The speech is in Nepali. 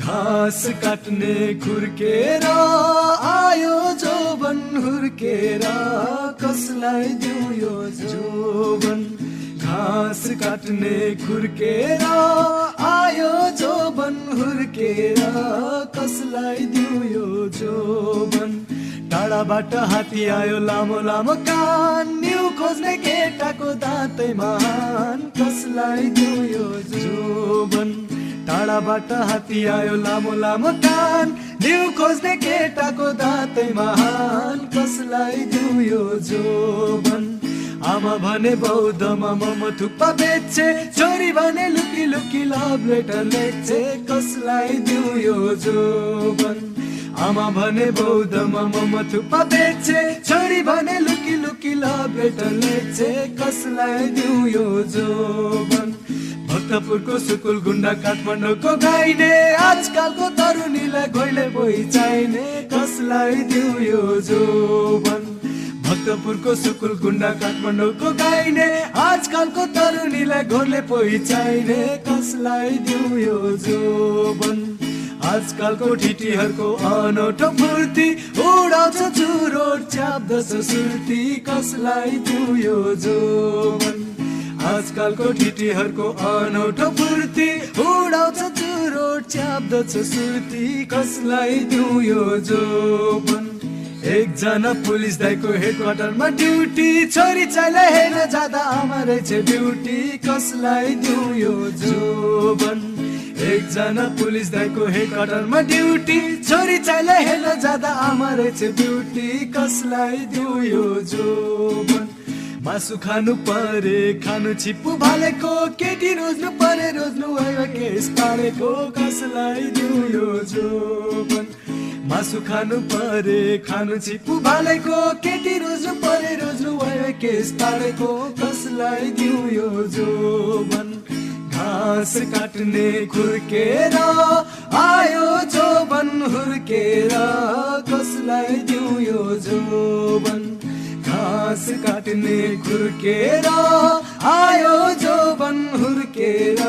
घाँस काट्ने खुर्केर आयो जोबन हुर्केर कसलाई दिउँ यो जोबन घाँस काट्ने खुर्केर आयो जोबन हुर्केर कसलाई दिउँ यो जोबन टाढाबाट हात्ती आयो लामो लामो कान न्यु खोज्ने केटाको दाँतै महान कसलाई दिउँ यो जोबन टाढाबाट हात्ती आयो लामो लामो कान न्यु खोज्ने केटाको दाँतै महान कसलाई दिउँ यो जोबन आमा भने बौद्धमा मोमो थुक्पा बेच्छे छोरी भने लुकी लुकी लभ लेटर लेख्छे कसलाई दिउँ यो जोबन आमा भने बौद्धमा मोमो थुक्पा बेच्छे छोरी भने लुकी लुकी लभ लेटर लेख्छे कसलाई दिउँ यो जोबन भक्तपुरको सुकुल गुण्डा काठमाडौँको गाइने आजकलको तरुणीलाई घोइले बोइ चाहिने कसलाई दिउँ यो जोबन भक्तपुरको सुकुल गुण्डा काठमाडौँको गाइने आजकलको तरुणीलाई घोइले बोइ चाहिने कसलाई दिउँ यो जोबन आजकलको ठिटीहरूको अनौठो फुर्ती उडाउँछ चुरोट च्याप्दछ सुर्ती कसलाई दिउँ यो जोबन आजकलको ठिटीहरूको अनौठो फुर्ती उडाउँछ चुरोट च्याप्दछ सुर्ती कसलाई दिउँ यो जोबन एकजना पुलिस दाइको हेडक्वार्टरमा ड्युटी छोरी चाहिँलाई हेर्न जाँदा आमा रहेछ ड्युटी कसलाई दिउँ यो जोबन एकजना पुलिस दाइको हेडक्वार्टरमा ड्युटी छोरी चाहिँलाई हेर्न जाँदा आमा रहेछ ड्युटी कसलाई दिउँ यो जोबन मासु खानु परे खानु छिप्पु भालेको केटी रोज्नु परे रोज्नु भयो केस पारेको कसलाई दिउँ यो जोबन मासु खानु परे खानु छिप्पु भालेको केटी रोज्नु परे रोज्नु भयो केस पारेको कसलाई दिउँ यो जोबन घाँस काट्ने खुर्केर आयो जोबन हुर्केर कसलाई दिउँ यो जोबन घाँस काट्ने खुर्केर आयो जोबन हुर्केर